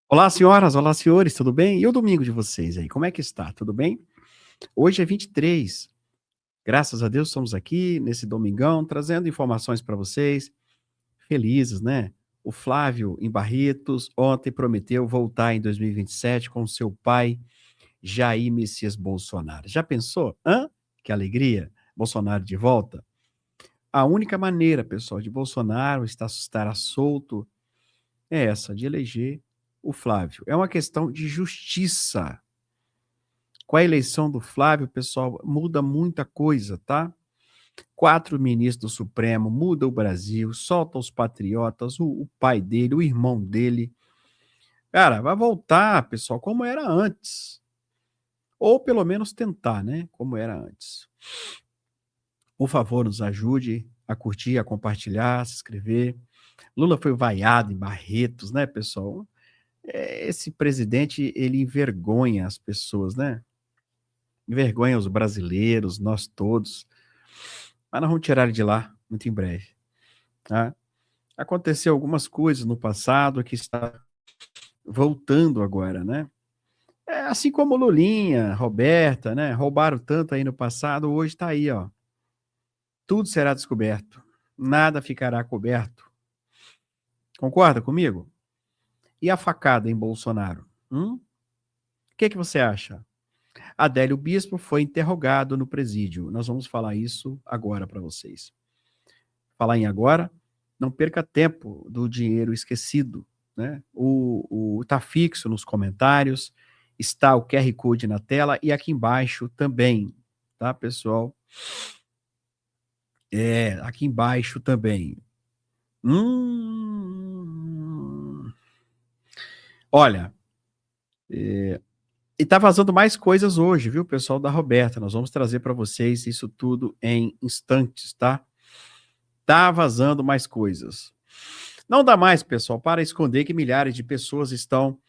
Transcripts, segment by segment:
Olá, senhoras, olá, senhores, tudo bem? E o domingo de vocês aí, como é que está? Tudo bem? Hoje é 23. Graças a Deus estamos aqui nesse domingão trazendo informações para vocês, felizes, né? O Flávio em Barretos ontem prometeu voltar em 2027 com seu pai, Jair Messias Bolsonaro. Já pensou? Hã? Que alegria! Bolsonaro de volta. A única maneira, pessoal, de Bolsonaro estar solto é essa, de eleger o Flávio. É uma questão de justiça. Com a eleição do Flávio, pessoal, muda muita coisa, tá? 4 ministros do Supremo, muda o Brasil, solta os patriotas, o pai dele, o irmão dele. Cara, vai voltar, pessoal, como era antes. Ou pelo menos tentar, né? Como era antes. Por favor, nos ajude a curtir, a compartilhar, a se inscrever. Lula foi vaiado em Barretos, né, pessoal? Esse presidente, ele envergonha as pessoas, né? Envergonha os brasileiros, nós todos. Mas nós vamos tirar ele de lá muito em breve, tá? Aconteceu algumas coisas no passado que está voltando agora, né? É assim como Lulinha, Roberta, né? Roubaram tanto aí no passado, hoje está aí, ó. Tudo será descoberto. Nada ficará coberto. Concorda comigo? E a facada em Bolsonaro? O que você acha? Adélio Bispo foi interrogado no presídio. Nós vamos falar isso agora para vocês. Falar em agora, não perca tempo do dinheiro esquecido, né? Tá fixo nos comentários, está o QR Code na tela e aqui embaixo também, tá, pessoal? Aqui embaixo também. Olha, e tá vazando mais coisas hoje, viu, pessoal da Roberta? Nós vamos trazer para vocês isso tudo em instantes, tá? Tá vazando mais coisas. Não dá mais, pessoal, para esconder que milhares de pessoas estão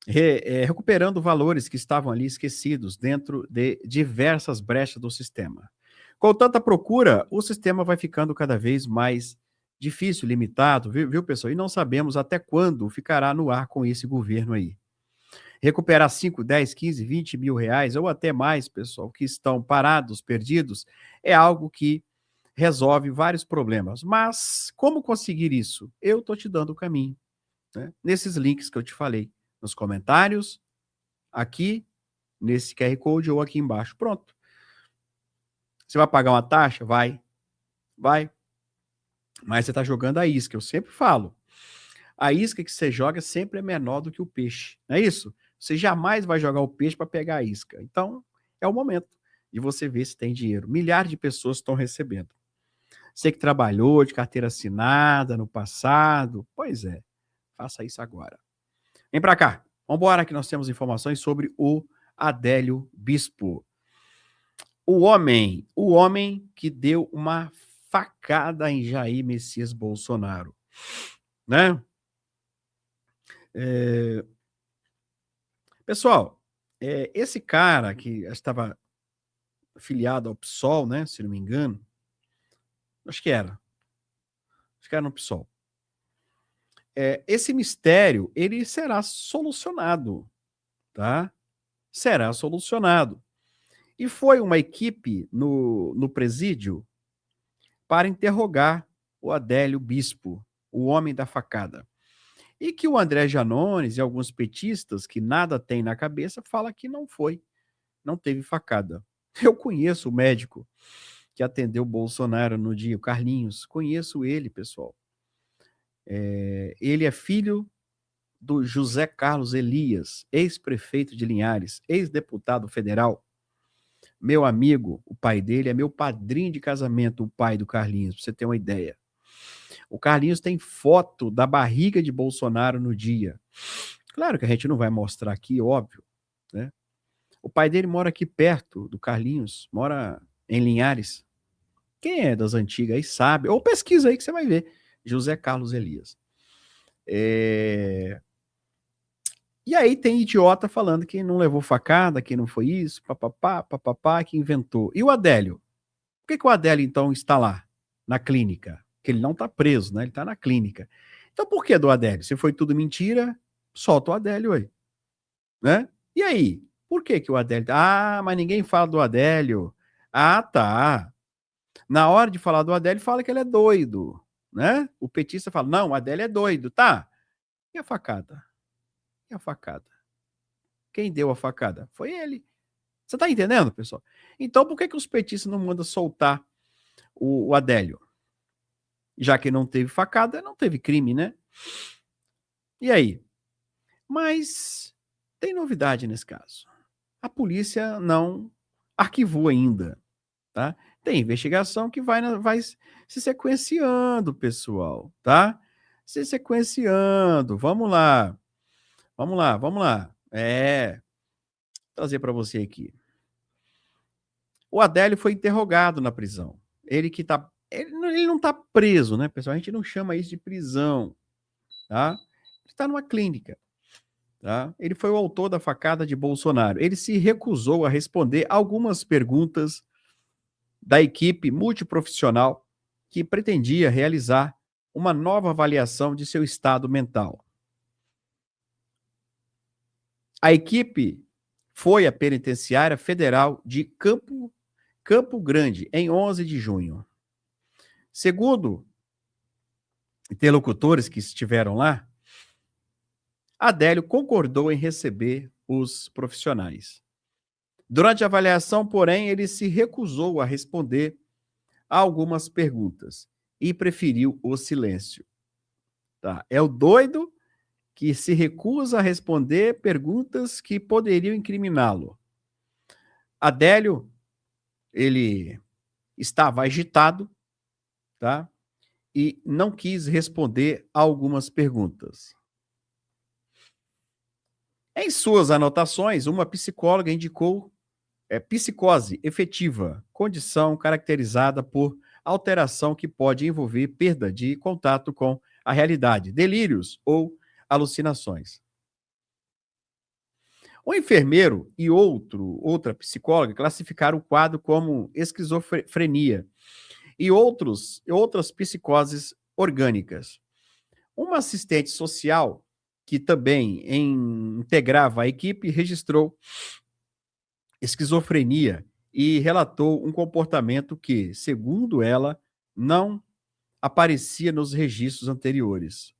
recuperando valores que estavam ali esquecidos dentro de diversas brechas do sistema. Com tanta procura, o sistema vai ficando cada vez mais difícil, limitado, viu, pessoal? E não sabemos até quando ficará no ar com esse governo aí. Recuperar 5, 10, 15, 20 mil reais ou até mais, pessoal, que estão parados, perdidos, é algo que resolve vários problemas. Mas como conseguir isso? Eu estou te dando o caminho, né? Nesses links que eu te falei, nos comentários, aqui, nesse QR Code ou aqui embaixo. Pronto. Você vai pagar uma taxa? Vai. Mas você está jogando a isca, eu sempre falo. A isca que você joga sempre é menor do que o peixe, não é isso? Você jamais vai jogar o peixe para pegar a isca. Então, é o momento de você ver se tem dinheiro. Milhares de pessoas estão recebendo. Você que trabalhou de carteira assinada no passado, pois é, faça isso agora. Vem para cá. Vamos embora que nós temos informações sobre o Adélio Bispo. O homem que deu uma facada em Jair Messias Bolsonaro, né? É, pessoal, esse cara que estava filiado ao PSOL, né, se não me engano, acho que era no PSOL. Esse mistério, ele será solucionado, tá? Será solucionado. E foi uma equipe no presídio para interrogar o Adélio Bispo, o homem da facada. E que o André Janones e alguns petistas que nada têm na cabeça fala que não foi, não teve facada. Eu conheço o médico que atendeu o Bolsonaro no dia, o Carlinhos, conheço ele, pessoal. Ele é filho do José Carlos Elias, ex-prefeito de Linhares, ex-deputado federal. Meu amigo, o pai dele é meu padrinho de casamento, o pai do Carlinhos, pra você ter uma ideia. O Carlinhos tem foto da barriga de Bolsonaro no dia. Claro que a gente não vai mostrar aqui, óbvio, né? O pai dele mora aqui perto do Carlinhos, mora em Linhares. Quem é das antigas aí sabe, ou pesquisa aí que você vai ver. José Carlos Elias. E aí tem idiota falando que não levou facada, que não foi isso, papapá, que inventou. E o Adélio? Por que o Adélio, então, está lá, na clínica? Porque ele não está preso, né? Ele está na clínica. Então, por que do Adélio? Se foi tudo mentira, Solta o Adélio aí, né? E aí? Por que que o Adélio... Ah, mas ninguém fala do Adélio. Ah, tá. Na hora de falar do Adélio, fala que ele é doido, né? O petista fala, não, o Adélio é doido, tá? E a facada? E a facada? Quem deu a facada? Foi ele. Você tá entendendo, pessoal? Então, por que que os petistas não mandam soltar o Adélio? Já que não teve facada, não teve crime, né? E aí? Mas tem novidade nesse caso. A polícia não arquivou ainda, tá? Tem investigação que vai se sequenciando, pessoal, tá? Se sequenciando. Vamos lá. Vamos lá, vamos lá. Vou trazer para você aqui. O Adélio foi interrogado na prisão. Ele não tá preso, né, pessoal? A gente não chama isso de prisão, tá? Ele está numa clínica, tá? Ele foi o autor da facada de Bolsonaro. Ele se recusou a responder algumas perguntas da equipe multiprofissional que pretendia realizar uma nova avaliação de seu estado mental. A equipe foi à Penitenciária Federal de Campo Grande, em 11 de junho. Segundo interlocutores que estiveram lá, Adélio concordou em receber os profissionais. Durante a avaliação, porém, ele se recusou a responder a algumas perguntas e preferiu o silêncio. Tá? É o doido que se recusa a responder perguntas que poderiam incriminá-lo. Adélio, ele estava agitado, tá? E não quis responder a algumas perguntas. Em suas anotações, uma psicóloga indicou psicose efetiva, condição caracterizada por alteração que pode envolver perda de contato com a realidade, delírios ou alucinações. O enfermeiro e outra psicóloga classificaram o quadro como esquizofrenia e outras psicoses orgânicas. Uma assistente social, que também integrava a equipe, registrou esquizofrenia e relatou um comportamento que, segundo ela, não aparecia nos registros anteriores.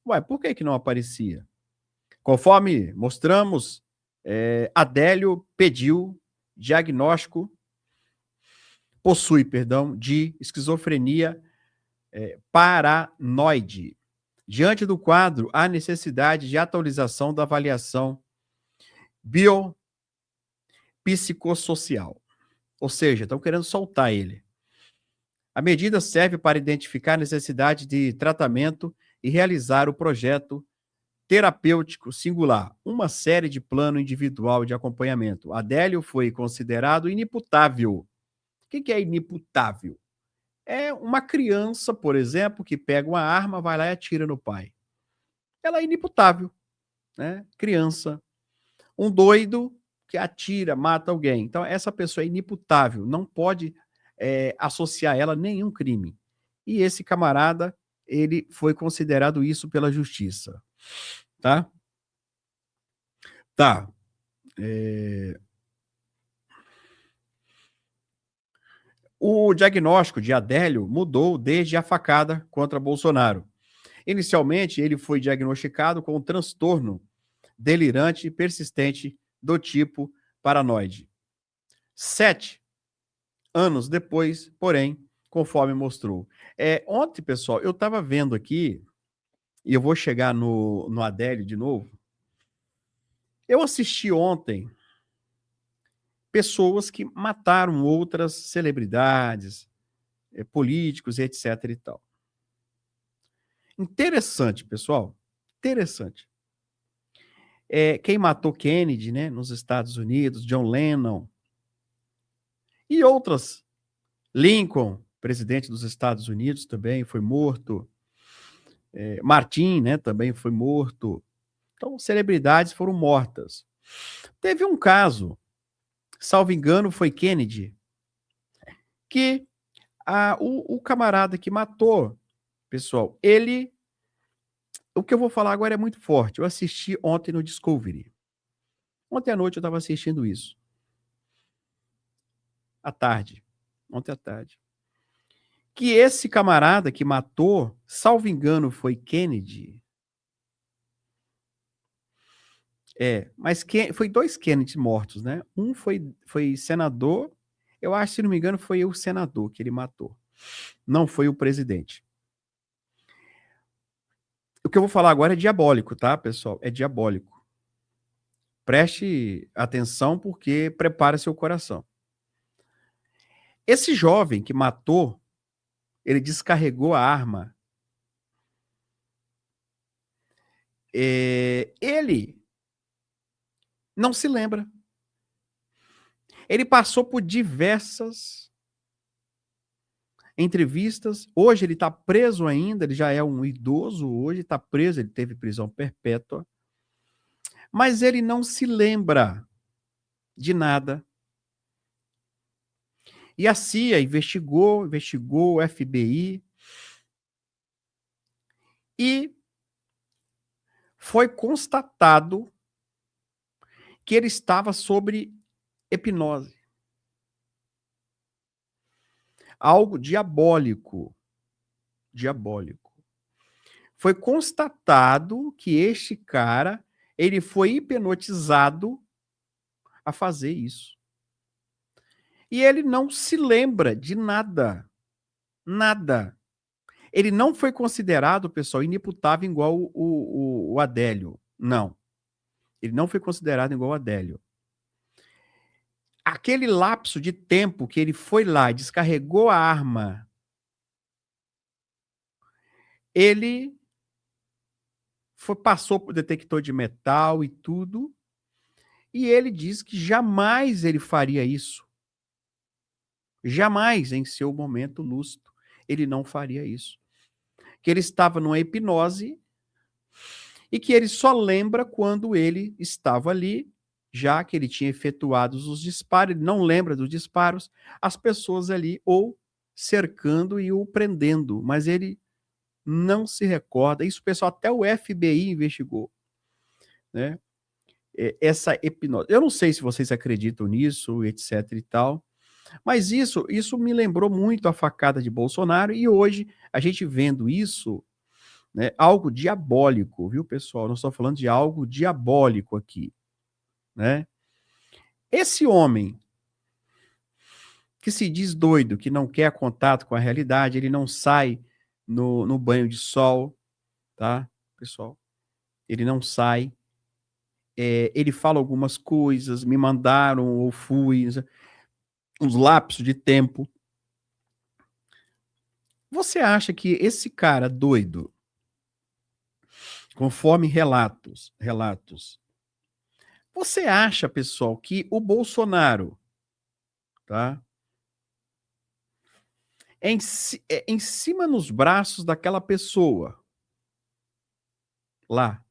Ué, por que que não aparecia? Conforme mostramos, Adélio possui, de esquizofrenia paranoide. Diante do quadro, há necessidade de atualização da avaliação biopsicossocial. Ou seja, estão querendo soltar ele. A medida serve para identificar a necessidade de tratamento e realizar o projeto terapêutico singular, uma série de plano individual de acompanhamento. Adélio foi considerado inimputável. O que é inimputável? É uma criança, por exemplo, que pega uma arma, vai lá e atira no pai. Ela é inimputável, né? Criança. Um doido que atira, mata alguém. Então, essa pessoa é inimputável, não pode associar ela a nenhum crime. E esse camarada, ele foi considerado isso pela justiça, tá? Tá. O diagnóstico de Adélio mudou desde a facada contra Bolsonaro. Inicialmente, ele foi diagnosticado com um transtorno delirante e persistente do tipo paranoide. 7 anos depois, porém, conforme mostrou. Ontem, pessoal, eu estava vendo aqui, e eu vou chegar no Adélio de novo. Eu assisti ontem pessoas que mataram outras celebridades, políticos, etc. e tal. Interessante, pessoal. Interessante. Quem matou Kennedy, né, nos Estados Unidos, John Lennon e outras. Lincoln, presidente dos Estados Unidos, também foi morto. Martin, né, também foi morto. Então, celebridades foram mortas. Teve um caso, salvo engano, foi Kennedy, que o camarada que matou, pessoal, ele O que eu vou falar agora é muito forte. Eu assisti ontem no Discovery. Ontem à noite eu estava assistindo isso. À tarde. Ontem à tarde. Que esse camarada que matou, salvo engano, foi Kennedy. Mas foi 2 Kennedy mortos, né? Um foi senador, eu acho, se não me engano, foi o senador que ele matou. Não foi o presidente. O que eu vou falar agora é diabólico, tá, pessoal? É diabólico. Preste atenção porque prepara seu coração. Esse jovem que matou, ele descarregou a arma. Ele não se lembra. Ele passou por diversas entrevistas. Hoje ele está preso ainda, ele já é um idoso, hoje está preso, ele teve prisão perpétua. Mas ele não se lembra de nada. E a CIA investigou, o FBI, e foi constatado que ele estava sob hipnose. Algo diabólico. Diabólico. Foi constatado que este cara, ele foi hipnotizado a fazer isso. E ele não se lembra de nada. Nada. Ele não foi considerado, pessoal, inimputável igual o Adélio. Não. Ele não foi considerado igual o Adélio. Aquele lapso de tempo que ele foi lá e descarregou a arma, ele passou por detector de metal e tudo, e ele diz que jamais ele faria isso. Jamais, em seu momento lúcido, ele não faria isso. Que ele estava numa hipnose e que ele só lembra quando ele estava ali, já que ele tinha efetuado os disparos, ele não lembra dos disparos, as pessoas ali ou cercando e o prendendo, mas ele não se recorda. Isso, pessoal, até o FBI investigou, né? Essa hipnose. Eu não sei se vocês acreditam nisso, etc e tal, mas isso me lembrou muito a facada de Bolsonaro, e hoje, a gente vendo isso, né, algo diabólico, viu, pessoal? Não estou falando de algo diabólico aqui, né? Esse homem que se diz doido, que não quer contato com a realidade, ele não sai no banho de sol, tá, pessoal? Ele não sai. Ele fala algumas coisas, me mandaram ou fui, uns lapsos de tempo. Você acha que esse cara doido, conforme relatos, você acha, pessoal, que o Bolsonaro, tá, em cima nos braços daquela pessoa lá,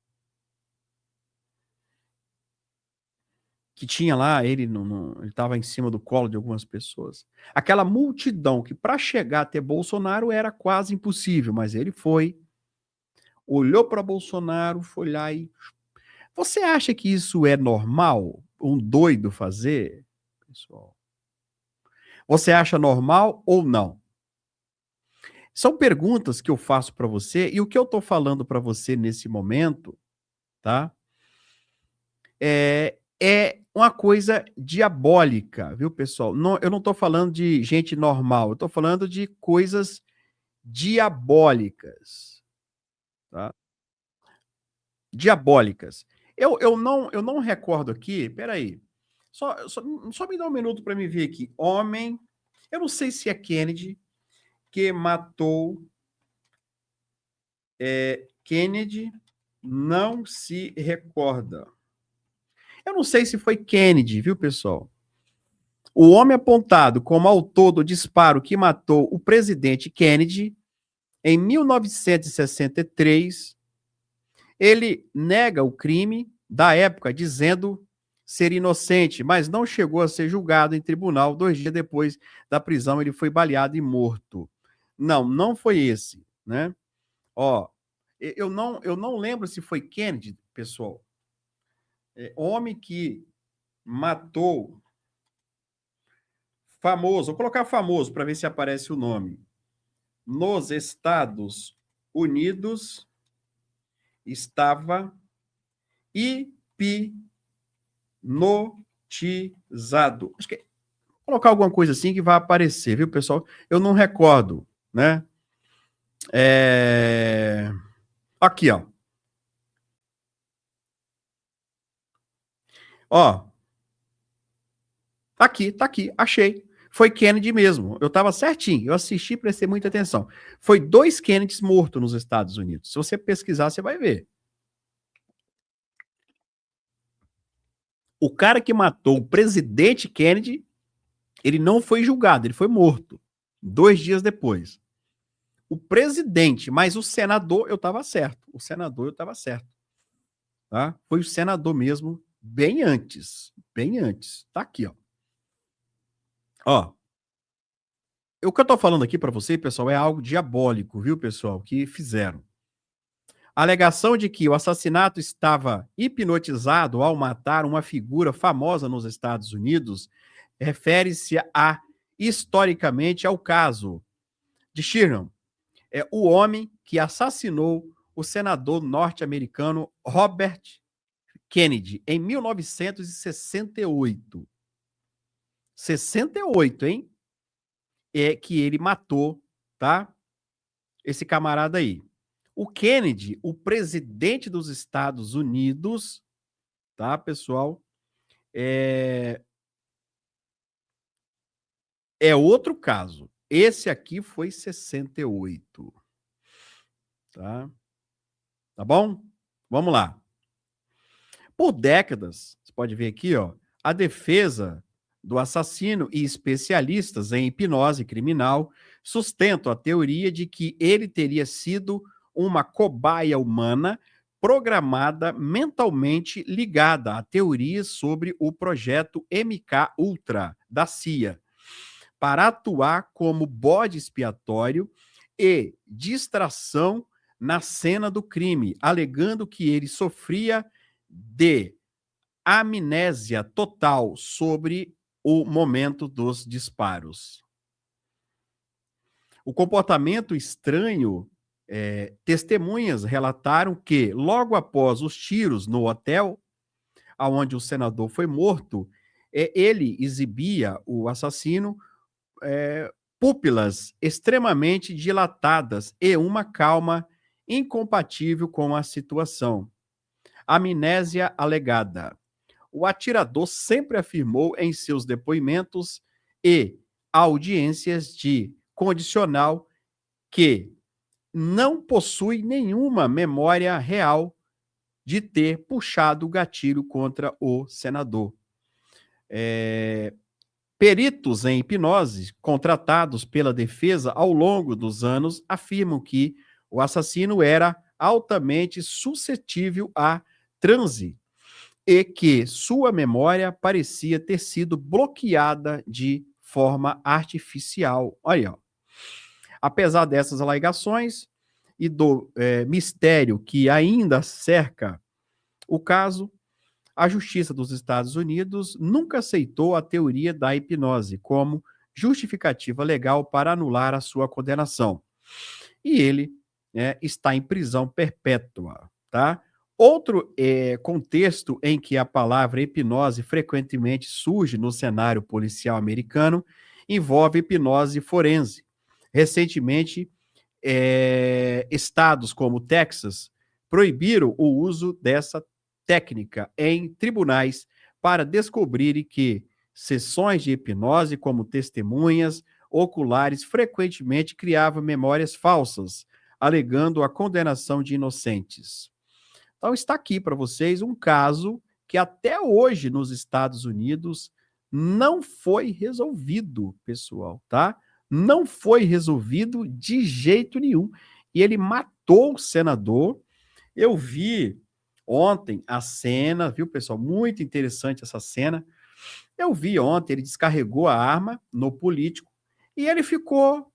que tinha lá, ele ele estava em cima do colo de algumas pessoas. Aquela multidão que para chegar até Bolsonaro era quase impossível, mas ele foi, olhou para Bolsonaro, foi lá e... Você acha que isso é normal? Um doido fazer, pessoal? Você acha normal ou não? São perguntas que eu faço para você, e o que eu estou falando para você nesse momento, tá? É uma coisa diabólica, viu, pessoal? Não, eu não estou falando de gente normal, eu estou falando de coisas diabólicas, tá? Diabólicas. Eu não recordo aqui, peraí, só me dá um minuto para me ver aqui. Homem, eu não sei se é Kennedy, que matou Kennedy, não se recorda. Eu não sei se foi Kennedy, viu, pessoal? O homem apontado como autor do disparo que matou o presidente Kennedy em 1963, ele nega o crime da época, dizendo ser inocente, mas não chegou a ser julgado em tribunal. 2 dias depois da prisão, ele foi baleado e morto. Não foi esse, né? Ó, Eu não lembro se foi Kennedy, pessoal. Homem que matou famoso, vou colocar famoso para ver se aparece o nome. Nos Estados Unidos estava hipnotizado. Acho que vou colocar alguma coisa assim que vai aparecer, viu, pessoal? Eu não recordo, né? Aqui, ó. Ó, tá aqui, achei. Foi Kennedy mesmo. Eu estava certinho. Eu assisti, prestei muita atenção. Foi 2 Kennedys mortos nos Estados Unidos. Se você pesquisar, você vai ver. O cara que matou o presidente Kennedy, ele não foi julgado, ele foi morto 2 dias depois. O presidente, mas o senador, eu estava certo. O senador, eu estava certo. Tá? Foi o senador mesmo, bem antes. Bem antes. Tá aqui, ó. Ó, o que eu tô falando aqui para você, pessoal, é algo diabólico, viu, pessoal, que fizeram. A alegação de que o assassinato estava hipnotizado ao matar uma figura famosa nos Estados Unidos refere-se historicamente ao caso de Sherman, o homem que assassinou o senador norte-americano Robert Kennedy em 1968. 68, hein? É que ele matou, tá? Esse camarada aí. O Kennedy, o presidente dos Estados Unidos, tá, pessoal? É outro caso. Esse aqui foi 68, tá? Tá bom? Vamos lá. Por décadas, você pode ver aqui, ó, a defesa do assassino e especialistas em hipnose criminal sustentam a teoria de que ele teria sido uma cobaia humana programada mentalmente ligada a teorias sobre o projeto MK Ultra da CIA, para atuar como bode expiatório e distração na cena do crime, alegando que ele sofria de amnésia total sobre o momento dos disparos. O comportamento estranho, testemunhas relataram que, logo após os tiros no hotel, onde o senador foi morto, ele exibia, o assassino, púpilas extremamente dilatadas e uma calma incompatível com a situação. Amnésia alegada. O atirador sempre afirmou em seus depoimentos e audiências de condicional que não possui nenhuma memória real de ter puxado o gatilho contra o senador. Peritos em hipnose, contratados pela defesa ao longo dos anos, afirmam que o assassino era altamente suscetível a transe e que sua memória parecia ter sido bloqueada de forma artificial. Olha, ó. Apesar dessas alegações e do mistério que ainda cerca o caso, a Justiça dos Estados Unidos nunca aceitou a teoria da hipnose como justificativa legal para anular a sua condenação. E ele está em prisão perpétua, tá? Outro contexto em que a palavra hipnose frequentemente surge no cenário policial americano envolve hipnose forense. Recentemente, estados como Texas proibiram o uso dessa técnica em tribunais para descobrirem que sessões de hipnose, como testemunhas oculares, frequentemente criavam memórias falsas, alegando a condenação de inocentes. Então, está aqui para vocês um caso que até hoje nos Estados Unidos não foi resolvido, pessoal, tá? Não foi resolvido de jeito nenhum. E ele matou o senador. Eu vi ontem a cena, viu, pessoal? Muito interessante essa cena. Eu vi ontem, ele descarregou a arma no político e ele ficou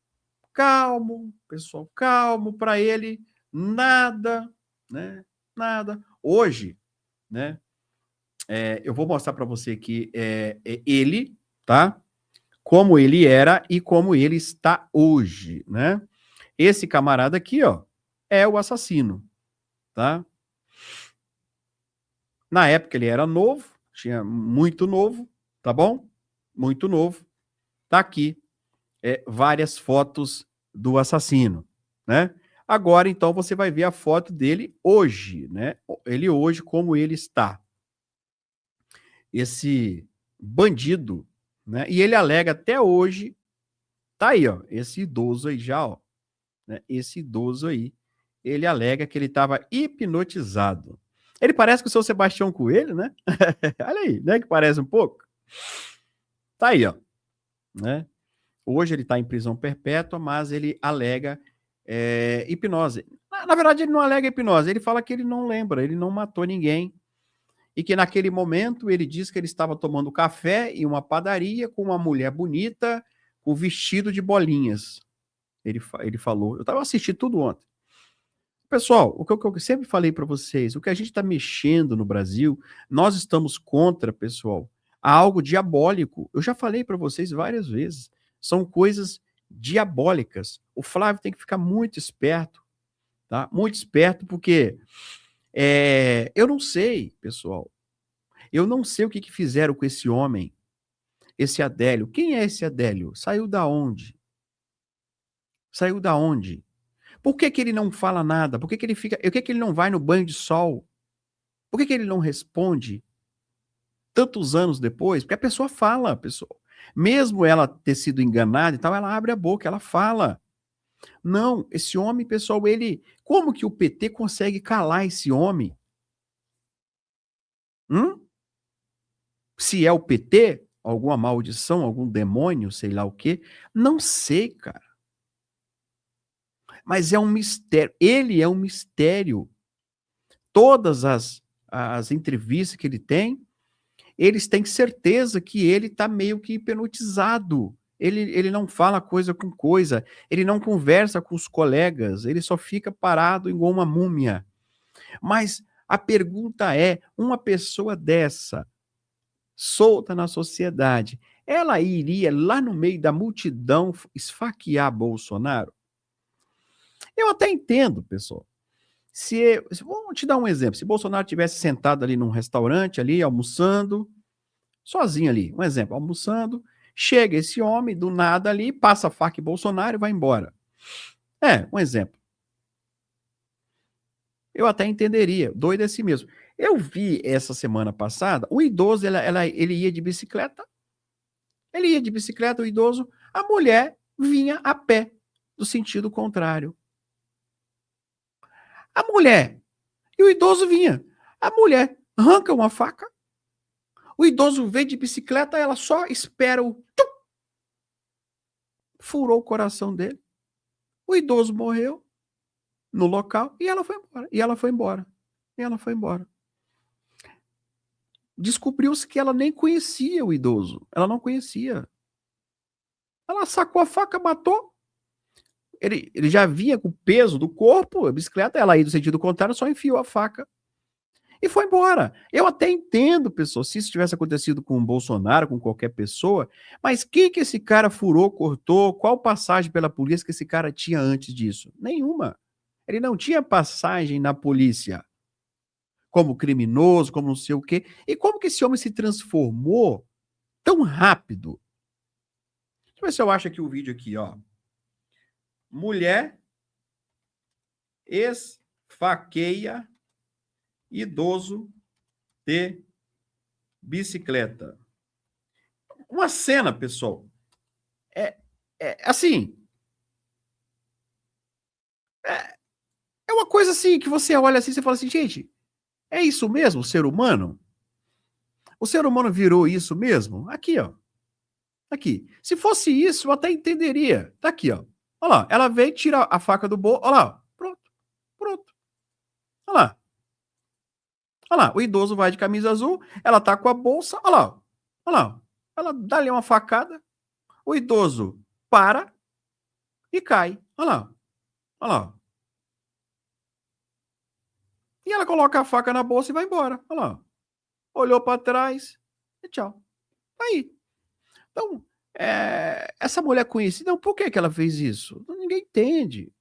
calmo, pessoal, calmo, para ele Nada, né? Nada. Hoje, né? Eu vou mostrar para você aqui ele, tá? Como ele era e como ele está hoje, né? Esse camarada aqui, ó, é o assassino, tá? Na época ele era novo, tinha muito novo, tá bom? Muito novo. Tá aqui várias fotos do assassino, né? Agora, então, você vai ver a foto dele hoje, né? Ele hoje, como ele está. Esse bandido, né? E ele alega até hoje, tá aí, ó, esse idoso aí já, ó, né? Esse idoso aí, ele alega que ele estava hipnotizado. Ele parece com o seu Sebastião Coelho, né? Olha aí, né? Que parece um pouco. Tá aí, ó, né? Hoje ele está em prisão perpétua, mas ele alega hipnose. Na verdade, ele não alega hipnose, ele fala que ele não lembra, ele não matou ninguém. E que naquele momento ele diz que ele estava tomando café em uma padaria com uma mulher bonita, com vestido de bolinhas. Ele falou. Eu estava assistindo tudo ontem. Pessoal, o que eu sempre falei para vocês, o que a gente está mexendo no Brasil, nós estamos contra, pessoal, algo diabólico. Eu já falei para vocês várias vezes. São coisas diabólicas. O Flávio tem que ficar muito esperto, tá? Muito esperto, porque eu não sei, pessoal. Eu não sei o que fizeram com esse homem, esse Adélio. Quem é esse Adélio? Saiu da onde? Saiu da onde? Por que que ele não fala nada? Por que que ele fica por que que ele não vai no banho de sol? Por que que ele não responde tantos anos depois? Porque a pessoa fala, pessoal. Mesmo ela ter sido enganada e tal, ela abre a boca, ela fala. Não, esse homem, pessoal, ele como que o PT consegue calar esse homem? Hum? Se é o PT, alguma maldição, algum demônio, sei lá o quê, não sei, cara. Mas é um mistério. Ele é um mistério. Todas as entrevistas que ele tem, eles têm certeza que ele está meio que hipnotizado. Ele não fala coisa com coisa, ele não conversa com os colegas, ele só fica parado igual uma múmia. Mas a pergunta é: uma pessoa dessa, solta na sociedade, ela iria lá no meio da multidão esfaquear Bolsonaro? Eu até entendo, pessoal. Vamos te dar um exemplo. Se Bolsonaro tivesse sentado ali num restaurante, ali, almoçando, sozinho ali, um exemplo, almoçando, chega esse homem do nada ali, passa a faca em Bolsonaro e vai embora. Um exemplo. Eu até entenderia, doido é assim mesmo. Eu vi essa semana passada, o idoso, ele ia de bicicleta, o idoso, a mulher vinha a pé, do sentido contrário. A mulher e o idoso vinha. A mulher arranca uma faca, o idoso vem de bicicleta, ela só espera o tchum, furou o coração dele. O idoso morreu no local e ela foi embora. E ela foi embora. E ela foi embora. Descobriu-se que ela nem conhecia o idoso. Ela não conhecia. Ela sacou a faca, matou. Ele já vinha com o peso do corpo, a bicicleta, ela ia do sentido contrário, só enfiou a faca e foi embora. Eu até entendo, pessoal, se isso tivesse acontecido com o Bolsonaro, com qualquer pessoa, mas que esse cara furou, cortou? Qual passagem pela polícia que esse cara tinha antes disso? Nenhuma. Ele não tinha passagem na polícia como criminoso, como não sei o quê. E como que esse homem se transformou tão rápido? Deixa eu ver se eu acho aqui o vídeo aqui, ó. Mulher esfaqueia idoso de bicicleta. Uma cena, pessoal. É, assim. É, é uma coisa assim que você olha assim e fala assim, gente, é isso mesmo, o ser humano? O ser humano virou isso mesmo? Aqui, ó. Aqui. Se fosse isso, eu até entenderia. Tá aqui, ó. Olha lá. Ela vem, tira a faca do bolso. Olha lá. Pronto. Pronto. Olha lá. Olha lá. O idoso vai de camisa azul. Ela tá com a bolsa. Olha lá. Olha lá. Ela dá ali uma facada. O idoso para e cai. Olha lá. Olha lá. E ela coloca a faca na bolsa e vai embora. Olha lá, olhou para trás e tchau. Aí. Então, essa mulher conhecida, por que que ela fez isso? Ninguém entende.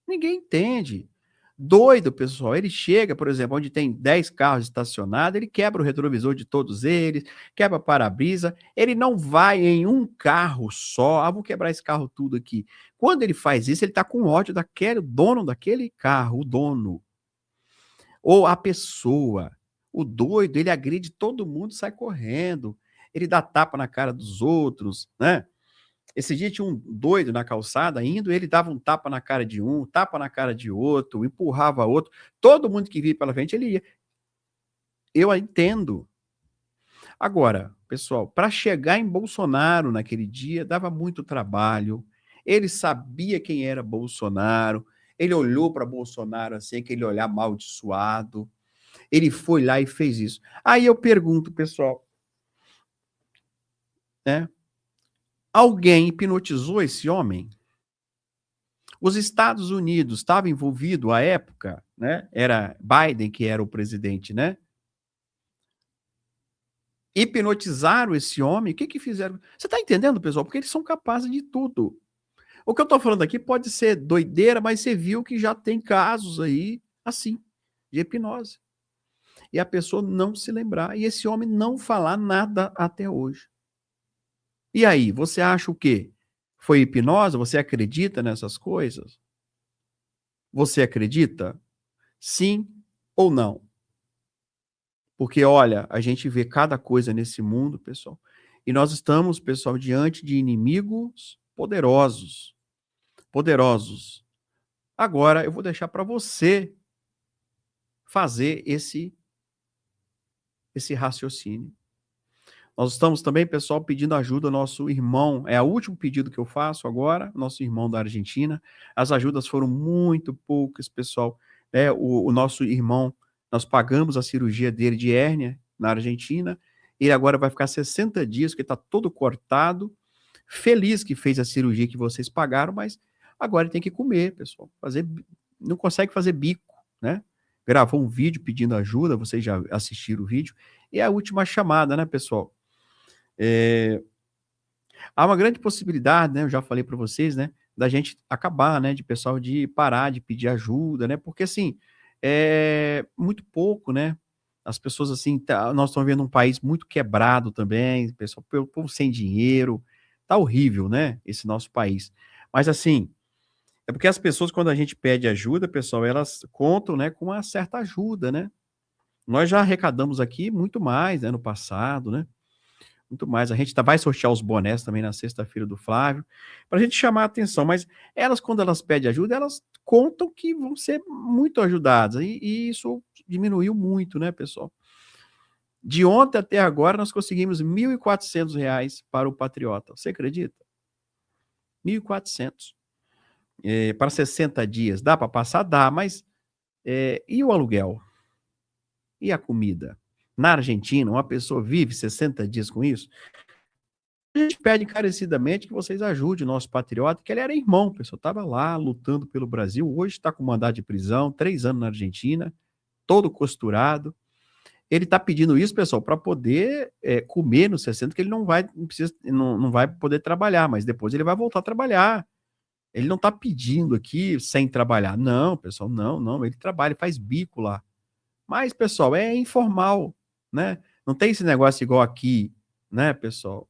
Ninguém entende. Doido, pessoal. Ele chega, por exemplo, onde tem 10 carros estacionados, ele quebra o retrovisor de todos eles, quebra para-brisa. Ele não vai em um carro só. Ah, vou quebrar esse carro tudo aqui. Quando ele faz isso, ele está com ódio daquele dono daquele carro, o dono. Ou a pessoa. O doido, ele agride todo mundo, sai correndo. Ele dá tapa na cara dos outros, né? Esse dia tinha um doido na calçada indo, ele dava um tapa na cara de um, tapa na cara de outro, empurrava outro. Todo mundo que via pela frente, ele ia. Eu a entendo. Agora, pessoal, para chegar em Bolsonaro naquele dia, dava muito trabalho. Ele sabia quem era Bolsonaro. Ele olhou para Bolsonaro assim, aquele olhar amaldiçoado. Ele foi lá e fez isso. Aí eu pergunto, pessoal, né? Alguém hipnotizou esse homem? Os Estados Unidos estavam envolvidos à época, né? Era Biden que era o presidente, né? Hipnotizaram esse homem. O que que fizeram? Você está entendendo, pessoal? Porque eles são capazes de tudo. O que eu estou falando aqui pode ser doideira, mas você viu que já tem casos aí assim de hipnose. E a pessoa não se lembrar e esse homem não falar nada até hoje. E aí, você acha o quê? Foi hipnose? Você acredita nessas coisas? Você acredita? Sim ou não? Porque, olha, a gente vê cada coisa nesse mundo, pessoal, e nós estamos, pessoal, diante de inimigos poderosos. Poderosos. Agora, eu vou deixar para você fazer esse raciocínio. Nós estamos também, pessoal, pedindo ajuda ao nosso irmão. É o último pedido que eu faço agora, nosso irmão da Argentina. As ajudas foram muito poucas, pessoal. O nosso irmão, nós pagamos a cirurgia dele de hérnia na Argentina. Ele agora vai ficar 60 dias, porque está todo cortado. Feliz que fez a cirurgia que vocês pagaram, mas agora ele tem que comer, pessoal. Não consegue fazer bico, né? Gravou um vídeo pedindo ajuda, vocês já assistiram o vídeo. E é a última chamada, né, pessoal? Há uma grande possibilidade, né, eu já falei para vocês, né, da gente acabar, né, de pessoal de parar de pedir ajuda, né, porque assim, é muito pouco, né, as pessoas assim, nós estamos vendo um país muito quebrado também, pessoal, o povo sem dinheiro, tá horrível, né, esse nosso país. Mas assim, é porque as pessoas quando a gente pede ajuda, pessoal, elas contam, né, com uma certa ajuda, né. Nós já arrecadamos aqui muito mais, né, no passado, né, muito mais. A gente vai sortear os bonés também na sexta-feira do Flávio, para a gente chamar a atenção. Mas elas, quando elas pedem ajuda, elas contam que vão ser muito ajudadas. E isso diminuiu muito, né, pessoal? De ontem até agora, nós conseguimos R$ 1.400 para o Patriota. Você acredita? 1.400. Para 60 dias. Dá para passar? Dá, mas e o aluguel? E a comida? Na Argentina, uma pessoa vive 60 dias com isso? A gente pede encarecidamente que vocês ajudem o nosso patriota, que ele era irmão, pessoal, estava lá lutando pelo Brasil, hoje está com mandado de prisão, 3 anos na Argentina, todo costurado. Ele está pedindo isso, pessoal, para poder comer nos 60, que ele não vai poder trabalhar, mas depois ele vai voltar a trabalhar. Ele não está pedindo aqui sem trabalhar. Não, pessoal, não, não, ele trabalha, ele faz bico lá. Mas, pessoal, é informal, né? Não tem esse negócio igual aqui, né, pessoal?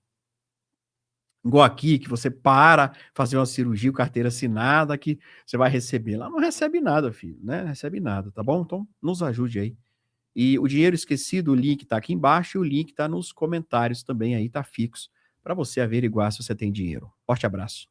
Igual aqui, que você para fazer uma cirurgia, carteira assinada, que você vai receber. Lá não recebe nada, filho, né? Não recebe nada, tá bom? Então, nos ajude aí. E o dinheiro esquecido, o link tá aqui embaixo e o link tá nos comentários também aí, tá fixo, para você averiguar se você tem dinheiro. Forte abraço.